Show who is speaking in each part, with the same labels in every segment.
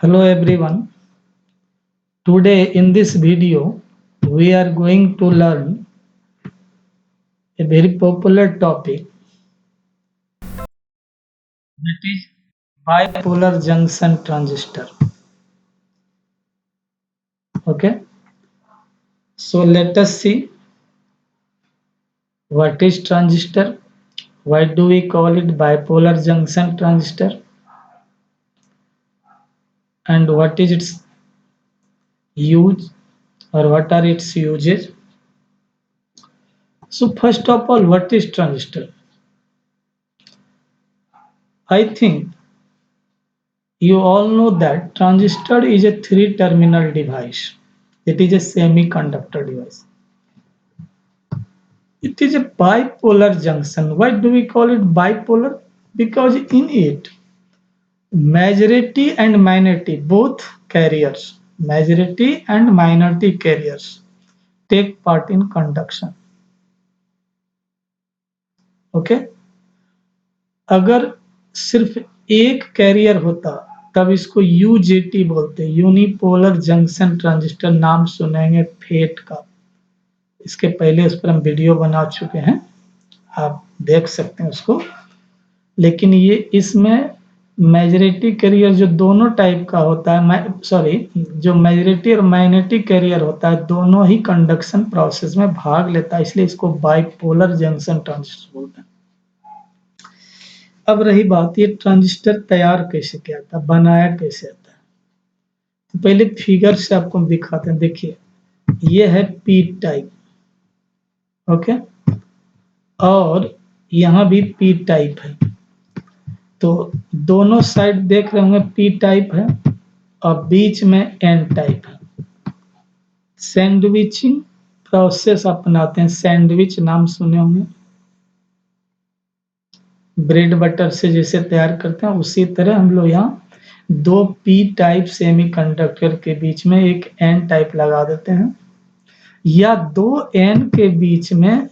Speaker 1: Hello everyone. Today in this video we are going to learn a very popular topic, that is bipolar junction transistor. Okay, so let us see what is transistor, why do we call it bipolar junction transistor, and what is its use or what are its uses. So first of all, what is transistor? I think you all know that transistor is a three-terminal device. It is a semiconductor device. It is a bipolar junction. Why do we call it bipolar? Because in it, majority and minority, both carriers, majority and minority carriers take part in conduction. Okay? अगर सिर्फ एक career होता तब इसको UJT बोलते हैं, unipolar junction transistor. नाम सुनेंगे फेट का, इसके पहले उस पर हम वीडियो बना चुके हैं, आप देख सकते हैं उसको। लेकिन ये इसमें मेजॉरिटी कैरियर जो दोनों टाइप का होता है, जो मेजॉरिटी और माइनॉरिटी कैरियर होता है, दोनों ही कंडक्शन प्रोसेस में भाग लेता है, इसलिए इसको बाइपोलर जंक्शन ट्रांजिस्टर बोलते हैं। अब रही बात, ये ट्रांजिस्टर तैयार कैसे किया था, बनाया कैसे आता है, तो पहले फिगर से आपको दिखाते हैं। देखिए, ये है पी टाइप, ओके, और यहाँ भी पी टाइप है। तो दोनों साइड देख रहे होंगे पी टाइप है और बीच में एन टाइप है। सैंडविचिंग प्रोसेस अपनाते हैं, सैंडविच नाम सुने होंगे, ब्रेड बटर से जैसे तैयार करते हैं, उसी तरह हम लोग यहाँ दो पी टाइप सेमीकंडक्टर के बीच में एक एन टाइप लगा देते हैं, या दो एन के बीच में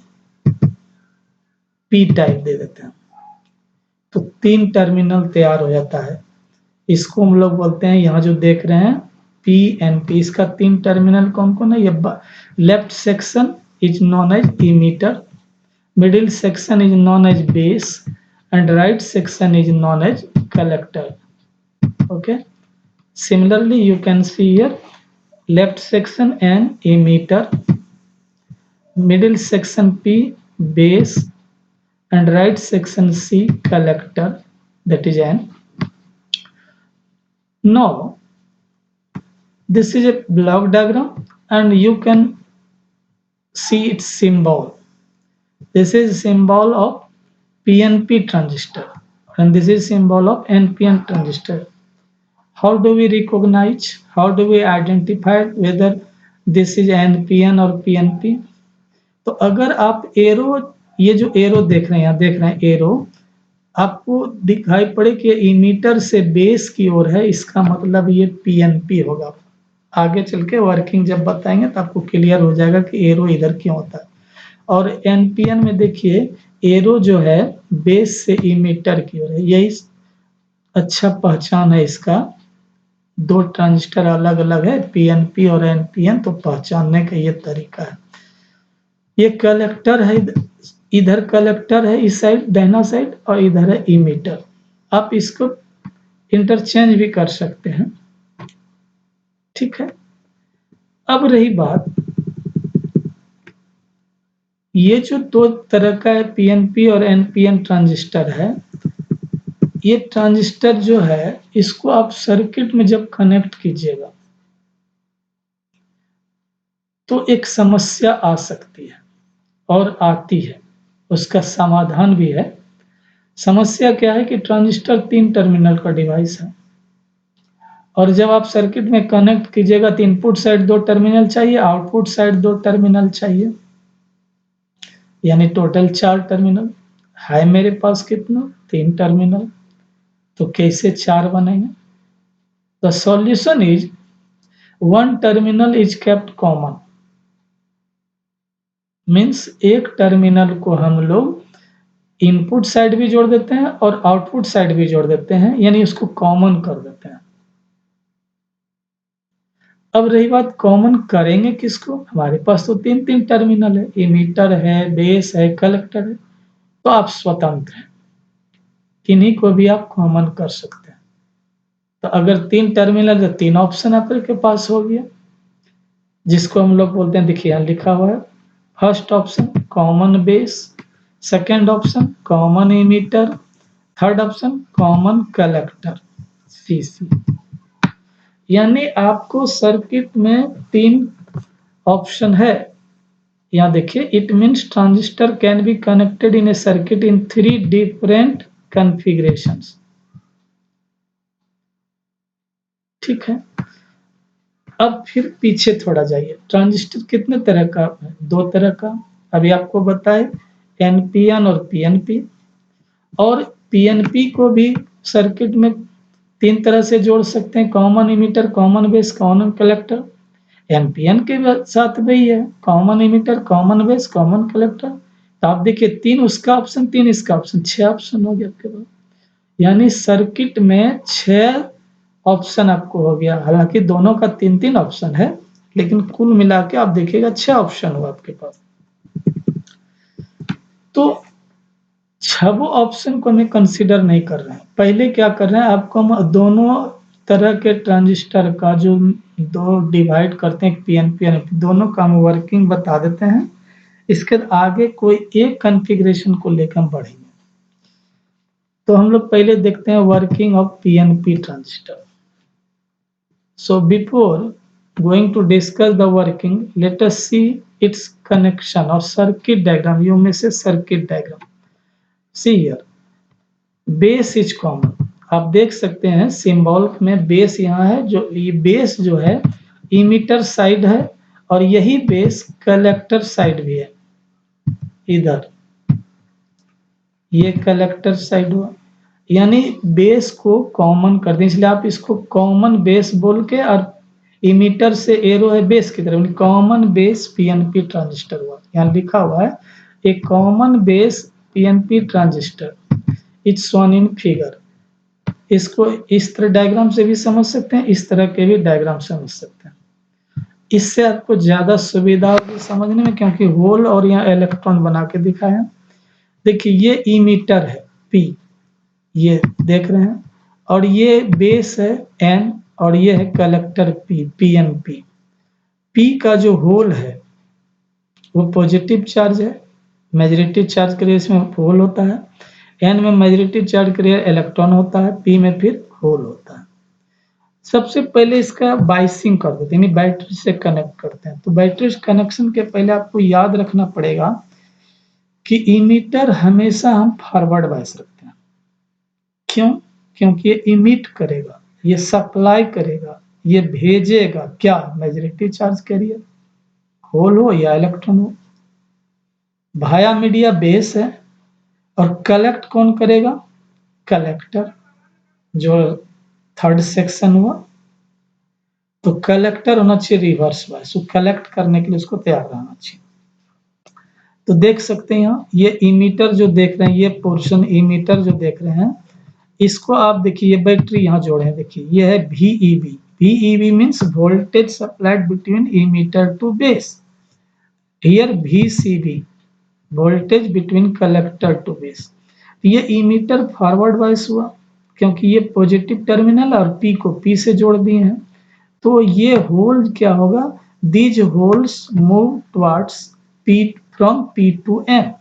Speaker 1: पी टाइप दे देते हैं, तो तीन टर्मिनल तैयार हो जाता है। इसको हम लोग बोलते हैं, यहाँ जो देख रहे हैं पी एन पी, इसका तीन टर्मिनल कौन कौन है? ये left section is known as emitter, middle section is known as base, and right section is known as collector. Okay, similarly you can see here left section N emitter, middle section P base, and right section C collector, that is N. Now this is a block diagram and you can see its symbol. This is symbol of PNP transistor and this is symbol of NPN transistor. How do we recognize, how do we identify whether this is NPN और PNP? तो अगर आप arrow, ये जो arrow देख रहे हैं, यहाँ देख रहे हैं एरो, आपको दिखाई पड़े कि इमीटर से बेस की ओर है, इसका मतलब ये PNP होगा। आगे चल के वर्किंग जब बताएंगे तो आपको क्लियर हो जाएगा कि एरो इधर क्यों होता है। और एनपीएन में देखिए एरो जो है बेस से इमीटर की ओर है, यही अच्छा पहचान है इसका। दो ट्रांजिस्टर अलग अलग है, पीएनपी और एनपीएन, तो पहचानने का ये तरीका है। ये कलेक्टर है, इधर कलेक्टर है इस साइड दाहिना साइड, और इधर है इमीटर। आप इसको इंटरचेंज भी कर सकते हैं, ठीक है। अब रही बात, ये जो दो तरह का है पीएनपी और एनपीएन ट्रांजिस्टर है, ये ट्रांजिस्टर जो है इसको आप सर्किट में जब कनेक्ट कीजिएगा तो एक समस्या आ सकती है और आती है, उसका समाधान भी है। समस्या क्या है कि ट्रांजिस्टर तीन टर्मिनल का डिवाइस है और जब आप सर्किट में कनेक्ट कीजिएगा तो इनपुट साइड दो टर्मिनल चाहिए, आउटपुट साइड दो टर्मिनल चाहिए, यानी टोटल चार टर्मिनल है। मेरे पास कितना? तीन टर्मिनल, तो कैसे चार बनेंगे? The solution is one terminal is kept common, means एक टर्मिनल को हम लोग इनपुट साइड भी जोड़ देते हैं और आउटपुट साइड भी जोड़ देते हैं, यानी उसको कॉमन कर देते हैं। अब रही बात कॉमन करेंगे किसको, हमारे पास तो तीन तीन टर्मिनल है, इमीटर है, बेस है, कलेक्टर है, तो आप स्वतंत्र हैं, किन्हीं को भी आप कॉमन कर सकते हैं। तो अगर तीन टर्मिनल तो तीन ऑप्शन आपके पास हो गया, जिसको हम लोग बोलते हैं, देखिए यहाँ लिखा हुआ है, first option common base, second option common emitter, third option common collector, CC. यानी आपको सर्किट में तीन ऑप्शन है। यहाँ देखिए, it means transistor can be connected in A circuit in three different configurations. ठीक है, अब फिर पीछे थोड़ा जाइए, ट्रांजिस्टर कितने तरह का है, दो तरह का, अभी आपको बताए, एनपीएन और पीएनपी। और पीएनपी को भी सर्किट में तीन तरह से जोड़ सकते हैं, common emitter, common base, common collector. NPN के साथ भी है, common emitter, common base, common collector. तो आप देखिए, तीन उसका ऑप्शन, तीन इसका ऑप्शन, छह ऑप्शन हो गया आपके पास। यानी सर्किट में छह ऑप्शन आपको हो गया, हालांकि दोनों का तीन तीन ऑप्शन है, लेकिन कुल मिला के आप देखिएगा छह ऑप्शन हुआ आपके पास। तो छह ऑप्शन को हमें कंसीडर नहीं कर रहे हैं, पहले क्या कर रहे हैं, आपको हम दोनों तरह के ट्रांजिस्टर का जो दो डिवाइड करते हैं, पीएनपी और एनपी, दोनों का हम वर्किंग बता देते हैं। इसके आगे कोई एक कॉन्फ़िगरेशन को लेकर हम बढ़ेंगे। तो हम लोग पहले देखते हैं working of PNP transistor. So before going to discuss the working, let us see its connection or circuit diagram. You may say circuit diagram. See here, base is common. आप देख सकते हैं सिंबल में बेस यहाँ है, जो ये base जो है इमीटर साइड है, और यही बेस कलेक्टर साइड भी है, इधर ये कलेक्टर साइड हुआ। यानी बेस को कॉमन कर दें, इसलिए आप इसको कॉमन बेस बोल के, और इमीटर से एरो है बेस की तरफ, कॉमन बेस पीएनपी ट्रांजिस्टर हुआ। यहाँ लिखा हुआ है एक common base PNP transistor, it's shown in figure. इसको इस तरह डायग्राम से भी समझ सकते हैं, इस तरह के भी डायग्राम समझ सकते हैं, इससे आपको ज्यादा सुविधा होगी समझने में, क्योंकि होल और यहाँ इलेक्ट्रॉन बना के दिखाया। देखिए, ये इमीटर है पी, ये देख रहे हैं, और ये बेस है एन, और ये है कलेक्टर पी, पीएनपी। पी का जो होल है वो पॉजिटिव चार्ज है, मेजॉरिटी चार्ज के लिए इसमें होल होता है। एन में मेजॉरिटी चार्ज के लिए इलेक्ट्रॉन होता है, पी में फिर होल होता है। सबसे पहले इसका बाइसिंग कर देते हैं, यानी बैटरी से कनेक्ट करते हैं। तो बैटरी कनेक्शन के पहले आपको याद रखना पड़ेगा कि इमीटर हमेशा हम फॉरवर्ड बायस रखते हैं। क्यों? क्योंकि ये इमिट करेगा, ये सप्लाई करेगा, ये भेजेगा क्या, मेजॉरिटी चार्ज कैरियर, होल हो या इलेक्ट्रॉन हो। भाया मीडिया बेस है, और कलेक्ट कौन करेगा, कलेक्टर, जो थर्ड सेक्शन हुआ। तो कलेक्टर होना चाहिए रिवर्स बायस, तो कलेक्ट करने के लिए उसको तैयार रहना चाहिए। तो देख सकते हैं यहाँ, ये इमीटर जो देख रहे हैं, ये पोर्शन इमीटर जो देख रहे हैं, इसको आप देखिए, ये बैटरी यहाँ जोड़े हैं, देखिए ये है VEB। VEB means voltage supplied between emitter to base. Here VCB, voltage between collector to base. ये इमीटर फॉरवर्ड बायस हुआ, क्योंकि ये पॉजिटिव टर्मिनल और पी को पी से जोड़ दिए हैं। तो ये होल क्या होगा, these holes move towards P, from P to N.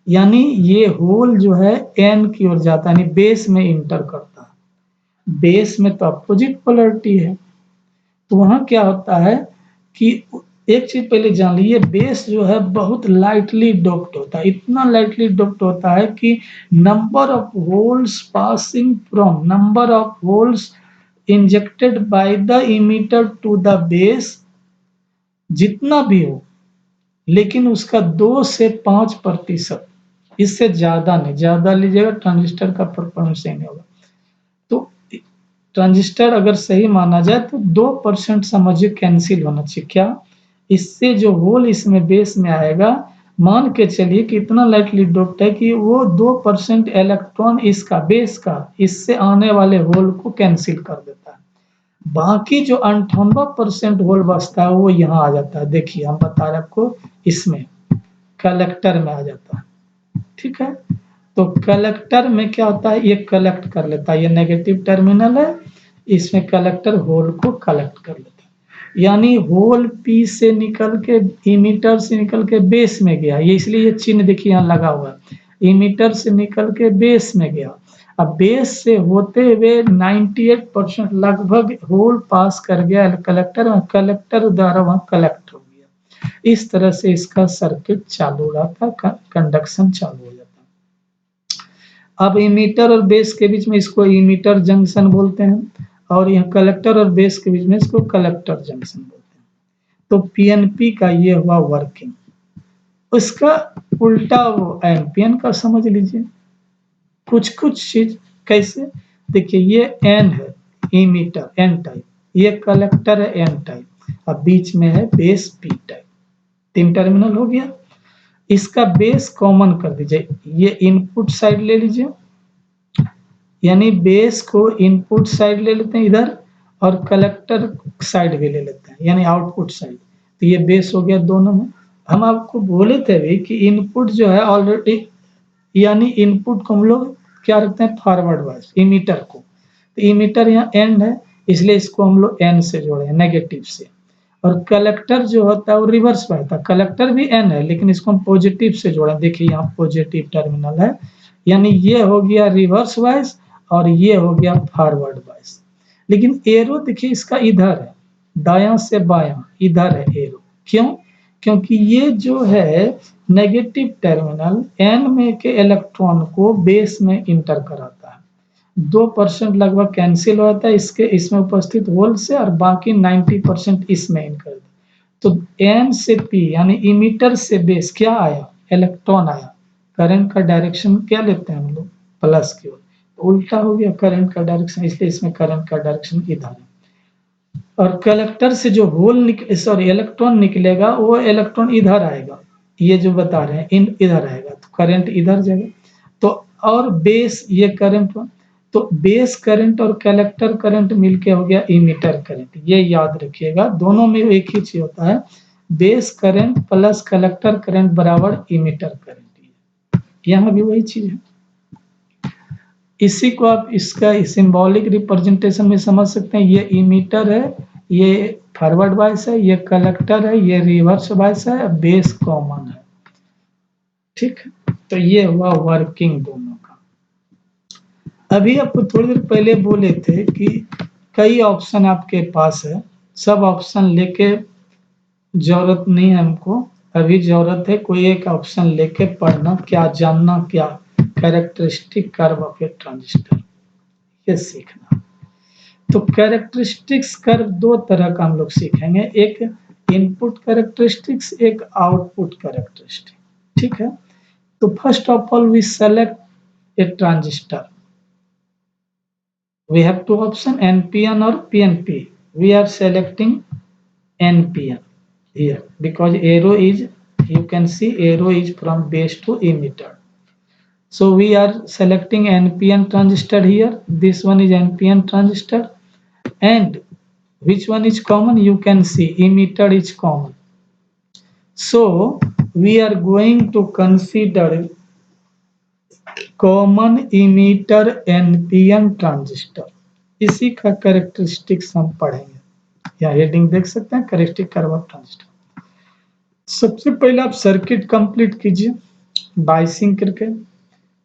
Speaker 1: यानी ये होल जो है एन की ओर जाता है, यानी बेस में इंटर करता है। बेस में तो अपोजिट पोलैरिटी है, तो वहां क्या होता है कि एक चीज पहले जान लीजिए, बेस जो है बहुत लाइटली डोप्ड होता है, इतना लाइटली डोप्ड होता है कि number of holes passing from, number of holes injected by the emitter to the base जितना भी हो, लेकिन उसका 2 से 5%, इससे ज्यादा नहीं, ज्यादा लीजिएगा ट्रांजिस्टर का परफॉर्मेंस सही नहीं होगा। तो ट्रांजिस्टर अगर सही माना जाए तो 2% समझिए कैंसिल होना चाहिए। क्या? इससे जो होल इसमें बेस में आएगा, मान के चलिए कि इतना लाइटली डोप्ड है कि वो 2% इलेक्ट्रॉन इसका बेस का इससे आने वाले होल को कैंसिल कर देता है। बाकी जो 98% होल बचता है वो यहाँ आ जाता है। देखिए हम बता रहे हैं आपको, इसमें कलेक्टर में आ जाता है। ठीक है, तो कलेक्टर में क्या होता है, ये कलेक्ट कर लेता है, ये नेगेटिव टर्मिनल है, इसमें कलेक्टर होल को कलेक्ट कर लेता है। यानी होल पी से निकल के, इमीटर से निकल के बेस में गया, ये इसलिए ये चिन्ह देखिए यहाँ लगा हुआ है, इमीटर से निकल के बेस में गया। अब बेस से होते हुए 98% लगभग होल पास कर गया कलेक्टर, कलेक्टर द्वारा वहां कलेक्ट हो गया। इस तरह से इसका सर्किट चालू रहता, कंडक्शन चालू हो जाता। अब इमीटर और बेस के बीच में इसको इमीटर जंक्शन बोलते हैं, और यहाँ कलेक्टर और बेस के बीच में इसको कलेक्टर जंक्शन बोलते हैं। तो पीएनपी का ये हुआ वर्किंग। उसका उल्टा वो एम्पियन का समझ लीजिए, कुछ कुछ चीज कैसे, देखिए ये एन है, इमीटर एन टाइप, ये कलेक्टर है एन टाइप, अब बीच में है बेस पी टाइप, 3 टर्मिनल हो गया। इसका बेस कॉमन कर दीजिए, ये इनपुट साइड ले लीजिए, यानी बेस को इनपुट साइड ले लेते हैं इधर, और कलेक्टर साइड भी ले लेते हैं, यानी आउटपुट साइड। तो ये बेस हो गया दोनों में। हम आपको बोले थे भी कि इनपुट जो है ऑलरेडी, यानी इनपुट को हम लोग क्या रखते हैं, फॉरवर्ड वाइज इमीटर को, तो इमीटर यहाँ एंड है, इसलिए इसको हम लोग एन से जोड़े हैं, नेगेटिव से। और कलेक्टर जो होता है वो रिवर्स बहता है, कलेक्टर भी एन है लेकिन इसको हम पॉजिटिव से जोड़े, देखिए यहाँ पॉजिटिव टर्मिनल है, यानी ये हो गया रिवर्स वाइज और ये हो गया फॉरवर्ड वाइज। लेकिन एरो देखिए इसका इधर है, दायां से बायां इधर है एरो, क्यों, क्योंकि ये जो है नेगेटिव टर्मिनल एन में के इलेक्ट्रॉन को बेस में इंटर कराता है, 2% लगभग कैंसिल हो जाता है इसके इसमें उपस्थित होल से, और बाकी 90% इसमें इन कर दिया। तो एन से पी यानी इमीटर से बेस क्या आया, इलेक्ट्रॉन आया, करंट का डायरेक्शन क्या लेते हैं हम लोग, प्लस की ओर, उल्टा हो गया करंट का डायरेक्शन, इसलिए इसमें करंट का डायरेक्शन इधर है। और कलेक्टर से जो होल सॉरी इलेक्ट्रॉन निकलेगा वो इलेक्ट्रॉन इधर आएगा, ये जो बता रहे हैं इन इधर आएगा, तो करंट इधर जाएगा। तो और बेस ये करंट, तो बेस करंट और कलेक्टर करंट मिलके हो गया इमीटर करंट, ये याद रखिएगा, दोनों में एक ही चीज होता है, base current plus collector current बराबर इमीटर करंट, यहाँ भी वही चीज है। इसी को आप इसका सिंबॉलिक रिप्रेजेंटेशन में समझ सकते हैं, ये इमीटर है, ये फॉरवर्ड बायस है, ये कलेक्टर है, ये रिवर्स बायस है, बेस कॉमन है। ठीक, तो ये हुआ वर्किंग दोनों का। अभी आपको थोड़ी देर पहले बोले थे कि कई ऑप्शन आपके पास है, सब ऑप्शन लेके जरूरत नहीं है हमको, अभी जरूरत है कोई एक ऑप्शन लेके पढ़ना, क्या जानना, क्या characteristic curve of A transistor, ये सीखना। तो कैरेक्टरिस्टिक्स कर्व दो तरह का हम लोग सीखेंगे, एक इनपुट कैरेक्टरिस्टिक्स, एक आउटपुट कैरेक्टरिस्टिक। ठीक है, तो first of all we select a transistor, we have two option npn or pnp, we are selecting npn here because arrow is, you can see arrow is from base to emitter. So we are selecting npn transistor here, this one is npn transistor, and which one is common, you can see emitter is common. So we are going to consider common emitter NPN transistor, इसी का characteristics हम पढ़ेंगे। या heading देख सकते हैं, characteristic curve of transistor. सबसे पहले आप सर्किट कंप्लीट कीजिए बाइसिंग करके।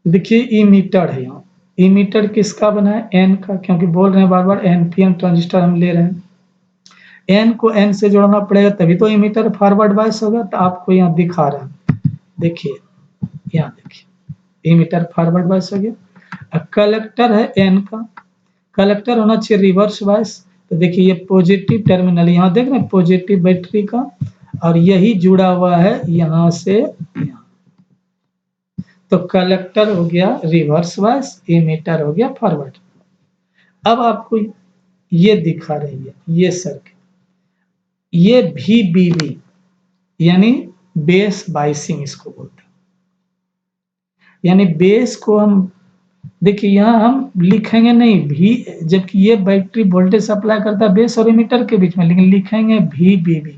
Speaker 1: देखिए इमीटर है, यहाँ इमीटर किसका बना है, एन का, क्योंकि बोल रहे हैं बार बार एनपीएन ट्रांजिस्टर हम ले रहे हैं, एन को एन से जोड़ना पड़ेगा तभी तो इमीटर फॉरवर्ड बायस होगा। तो आपको यहाँ दिखा रहा है, देखिए यहाँ देखिए इमीटर फॉरवर्ड बायस हो गया। कलेक्टर है एन का, कलेक्टर होना चाहिए रिवर्स बायस, तो देखिए ये पॉजिटिव टर्मिनल यहाँ देख रहे हैं पॉजिटिव बैटरी का, और यही जुड़ा हुआ है यहाँ से यहाँ, तो कलेक्टर हो गया रिवर्स बायस, इमीटर हो गया फॉरवर्ड। अब आपको ये दिखा रही है ये सर्किट, ये VBB यानी बेस बाइसिंग इसको बोलते हैं, यानी बेस को हम देखिए यहाँ हम लिखेंगे नहीं भी, जबकि ये बैटरी वोल्टेज सप्लाई करता है बेस और इमीटर के बीच में, लेकिन लिखेंगे VBB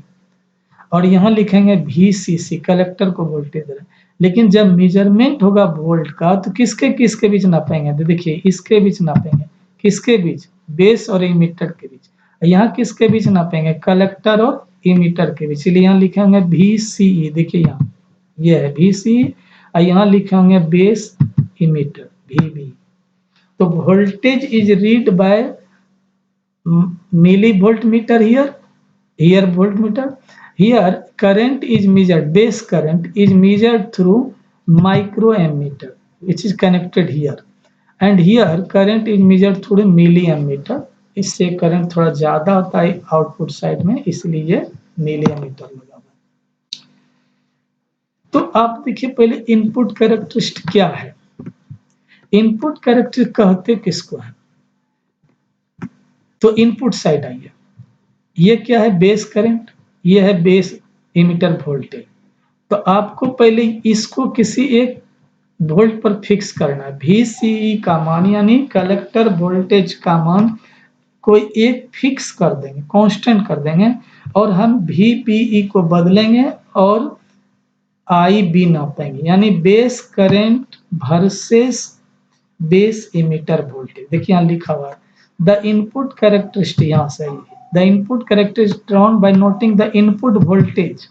Speaker 1: और यहाँ लिखेंगे VCC, कलेक्टर को वोल्टेज दे रहे हैं। लेकिन जब मेजरमेंट होगा वोल्ट का तो किसके किसके बीच नापेंगे, तो देखिए इसके बीच नापेंगे, किसके बीच, बेस और इमीटर के बीच। यहाँ किसके बीच नापेंगे, कलेक्टर और इमीटर के बीच, इसलिए यहाँ लिखेंगे VCE। देखिए यहाँ ये है VCE और यहाँ लिखेंगे बेस इमीटर VB। तो voltage is read by millivoltmeter here voltmeter, here current is measured, base current is measured through microammeter which is connected here, and here current is measured through milliammeter। इससे current थोड़ा ज्यादा होता है output side में, इसलिए millimetre लगा हुआ है। तो आप देखिए पहले इनपुट कैरेक्टरिस्टिक क्या है, इनपुट कैरेक्टरिस्टिक कहते किसको है, तो इनपुट साइड आइए, ये क्या है बेस करंट, ये है बेस इमीटर वोल्टेज। तो आपको पहले इसको किसी एक वोल्ट पर फिक्स करना है, VCE का मान यानी कलेक्टर वोल्टेज का मान कोई एक फिक्स कर देंगे, कांस्टेंट कर देंगे, और हम VBE को बदलेंगे और IB नापेंगे, यानी base current versus base emitter voltage. देखिए यहाँ लिखा हुआ है द इनपुट कैरेक्टरिस्टिक, यहाँ सही है, the input characteristic drawn by noting the input voltage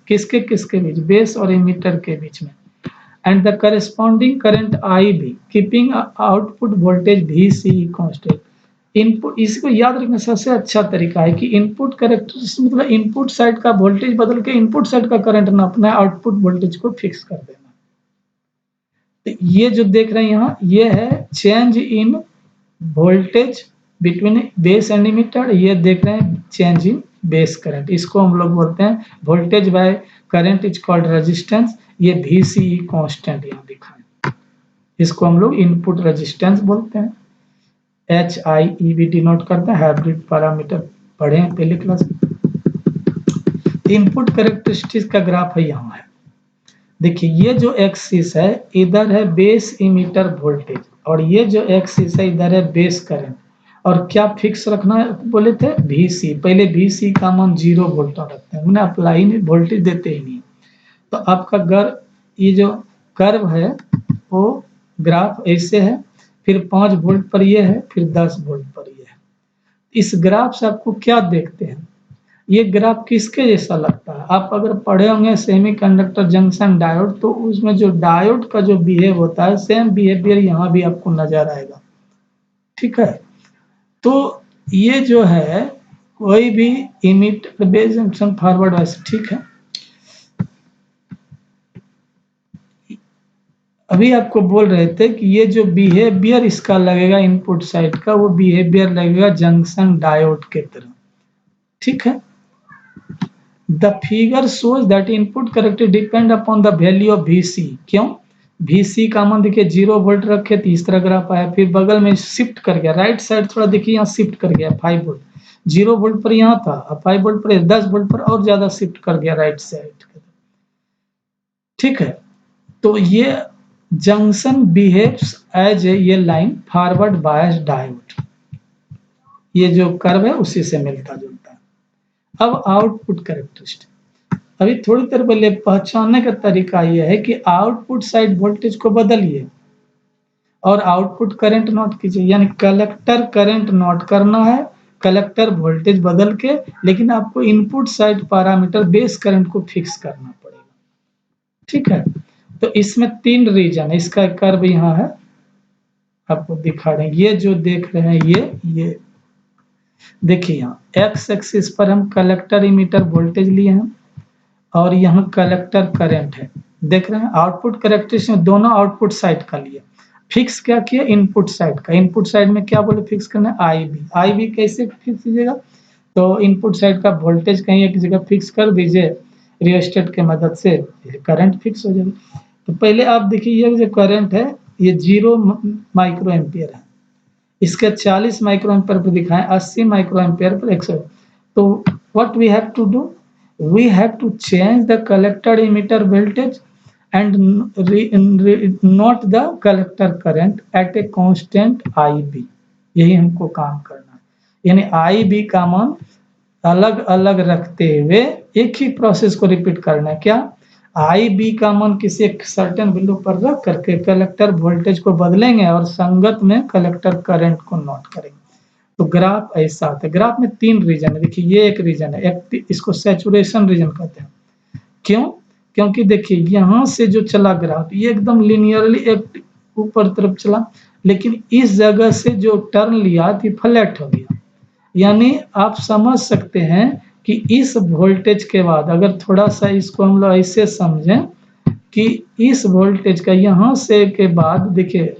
Speaker 1: किसके किसके बीच, बेस और इमीटर के बीच में, and the corresponding current IB keeping output voltage VCE constant. Input, इसको याद रखना सबसे अच्छा तरीका है कि इनपुट कैरेक्टरिस्टिक मतलब इनपुट साइड का वोल्टेज बदल के इनपुट साइड का करंट नापना है, आउटपुट वोल्टेज को फिक्स कर देना। तो ये जो देख रहे हैं यहाँ, ये है change in voltage between base and emitter, ये देख रहे हैं चेंज इन बेस करंट, इसको हम लोग बोलते हैं voltage by current is called resistance. ये VCE कांस्टेंट यहाँ दिखा है, इसको हम लोग इनपुट रेजिस्टेंस बोलते हैं, HIEB डिनोट करता है, हाइब्रिड पैरामीटर पढ़े हैं पहले क्लास में। इनपुट कैरेक्टरिस्टिक्स का ग्राफ है यहाँ है, देखिए ये जो एक्सिस है इधर है बेस इमीटर वोल्टेज और ये जो एक्सिस है इधर है बेस करंट, और क्या फिक्स रखना है बोले थे VC, पहले VC का मान 0 वोल्ट रखते हैं, मैंने अप्लाई नहीं वोल्टेज देते ही नहीं। तो आपका ये जो कर्व है वो ग्राफ ऐसे है, फिर 5 वोल्ट पर ये है, फिर 10 वोल्ट पर ये है। इस ग्राफ से आपको क्या देखते हैं, ये ग्राफ किसके जैसा लगता है, आप अगर पढ़े होंगे सेमीकंडक्टर जंक्शन डायोड, तो उसमें जो डायोड का जो बिहेव होता है सेम बिहेवियर यहाँ भी आपको नजर आएगा, ठीक है। तो ये जो है कोई भी इमीटर बेस जंक्शन फॉरवर्ड वैसे ठीक है। अभी आपको बोल रहे थे कि ये जो बिहेवियर इसका लगेगा इनपुट साइड का, वो बिहेवियर लगेगा जंक्शन डायोड के तरह, ठीक है। The figure shows that input characteristic depend upon the value of VC। क्यों, VC का मान देखिए 0 वोल्ट रखे तो इस तरह ग्राफ आया, फिर बगल में शिफ्ट कर गया राइट साइड, थोड़ा देखिए यहाँ शिफ्ट कर गया 5 वोल्ट, 0 वोल्ट पर यहाँ था, अब 5 वोल्ट पर 10 वोल्ट पर और ज्यादा शिफ्ट कर गया राइट साइड, ठीक है। तो ये जंक्शन बिहेव्स एज ए ये लाइन फॉरवर्ड बायस डायोड, ये जो कर्व है उसी से मिलता जुलता है। अब आउटपुट कैरेक्टरिस्टिक, अभी थोड़ी देर पहले पहचानने का तरीका यह है कि आउटपुट साइड वोल्टेज को बदलिए और आउटपुट करंट नोट कीजिए, यानी कलेक्टर करंट नोट करना है, कलेक्टर वोल्टेज बदल के, लेकिन आपको input side parameter base current को फिक्स करना पड़ेगा, ठीक है। तो इसमें 3 रीजन है, इसका कर्व यहाँ है आपको दिखा रहे हैं, ये जो देख रहे हैं ये देखिए यहाँ एक्स एक्सिस पर हम कलेक्टर इमीटर वोल्टेज लिए हैं और यहाँ कलेक्टर करंट है, देख रहे हैं। आउटपुट कैरेक्टरिस्टिक में दोनों आउटपुट साइड का लिए, फिक्स क्या किया इनपुट साइड का, इनपुट साइड में क्या बोले फिक्स करना है IB कैसे फिक्स कीजिएगा, तो इनपुट साइड का वोल्टेज कहीं एक जगह फिक्स कर दीजिए रियोस्टेट के मदद से, करंट फिक्स हो जाएगा। तो पहले आप देखिए ये जो करंट है ये 0 माइक्रो एम्पियर है, इसके 40 माइक्रो एम्पियर पर दिखाएं, 80 माइक्रो एम्पियर पर 100। तो what we have to do, we have to change the collector emitter voltage and note the collector current at a constant IB। यही हमको काम करना है, यानी IB का मान अलग अलग रखते हुए एक ही प्रोसेस को रिपीट करना है। क्या, IB का मान किसी एक सर्टेन वैल्यू पर रख करके कलेक्टर वोल्टेज को बदलेंगे और संगत में कलेक्टर करंट को नोट करेंगे। तो ग्राफ ऐसा आता है। ग्राफ में 3 रीजन है, देखिए ये एक रीजन है, इसको सैचुरेशन रीजन कहते हैं। क्यों? क्योंकि देखिए यहाँ से जो चला ग्राफ ये एकदम लिनियरली एक ऊपर तरफ चला, लेकिन इस जगह से जो टर्न लिया तो फ्लैट हो गया। यानी आप समझ सकते हैं कि इस वोल्टेज के बाद अगर थोड़ा सा इसको हम लोग ऐसे समझें कि इस वोल्टेज का यहाँ से के बाद देखिए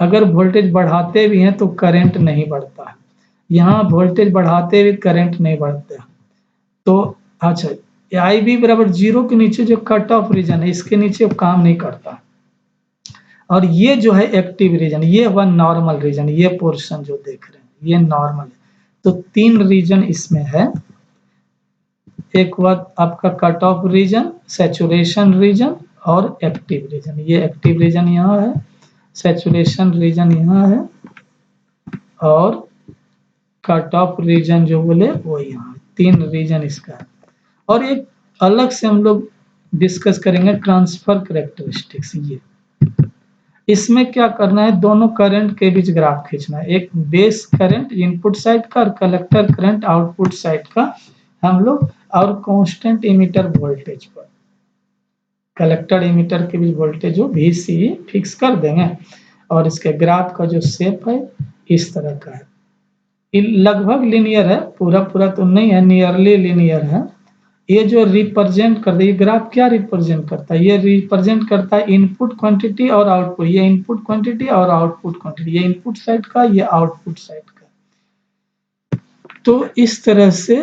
Speaker 1: अगर वोल्टेज बढ़ाते भी हैं तो करंट नहीं बढ़ता है, यहाँ वोल्टेज बढ़ाते हुए करंट नहीं बढ़ता। तो अच्छा, IB बराबर 0 के नीचे जो कट ऑफ रीजन है इसके नीचे काम नहीं करता। और ये जो है एक्टिव रीजन, ये हुआ नॉर्मल रीजन, ये पोर्शन जो देख रहे हैं ये नॉर्मल है। तो 3 रीजन इसमें है, एक हुआ आपका cut off region, saturation region और एक्टिव रीजन। ये एक्टिव रीजन यहाँ है, सैचुरेशन रीजन यहाँ है और कट ऑफ रीजन जो बोले वो यहाँ है। 3 रीजन इसका है। और एक अलग से हम लोग डिस्कस करेंगे ट्रांसफर कैरेक्टरिस्टिक्स। ये इसमें क्या करना है, दोनों करंट के बीच ग्राफ खींचना है, एक बेस करंट इनपुट साइड का और कलेक्टर करंट आउटपुट साइड का हम लोग, और कांस्टेंट इमीटर वोल्टेज पर कलेक्टर इमीटर के बीच वोल्टेज जो VC फिक्स कर देंगे। और इसके ग्राफ का जो शेप है इस तरह का है, लगभग लिनियर है, पूरा पूरा तो नहीं है, नियरली लिनियर है। ये जो रिप्रेजेंट करता है, ये ग्राफ क्या रिप्रेजेंट करता है, ये रिप्रेजेंट करता है इनपुट क्वांटिटी और आउटपुट। ये इनपुट क्वांटिटी और आउटपुट क्वांटिटी, ये इनपुट साइड का, ये आउटपुट साइड का। तो इस तरह से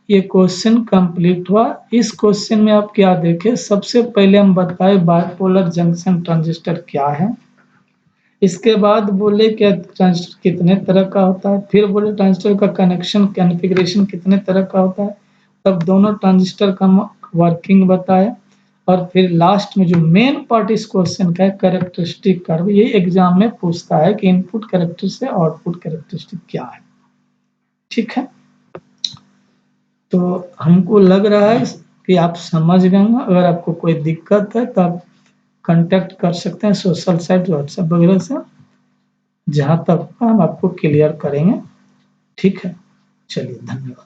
Speaker 1: ये क्वेश्चन कंप्लीट हुआ। इस क्वेश्चन में आप क्या देखें, सबसे पहले हम बताए बाइपोलर जंक्शन ट्रांजिस्टर क्या है, इसके बाद बोले क्या ट्रांजिस्टर कितने तरह का होता है, फिर बोले ट्रांजिस्टर का कनेक्शन कॉन्फ़िगरेशन कितने तरह का होता है, तब दोनों ट्रांजिस्टर का वर्किंग बताया, और फिर लास्ट में जो मेन पार्ट इस क्वेश्चन का है कैरेक्टरिस्टिक कर्व। ये एग्जाम में पूछता है कि इनपुट कैरेक्टरिस्टिक से आउटपुट कैरेक्टरिस्टिक क्या है। ठीक है, तो हमको लग रहा है कि आप समझ गए। अगर आपको कोई दिक्कत है तो आप कांटेक्ट कर सकते हैं सोशल साइट व्हाट्सएप वगैरह से, जहां तक हम आपको क्लियर करेंगे। ठीक है, चलिए धन्यवाद।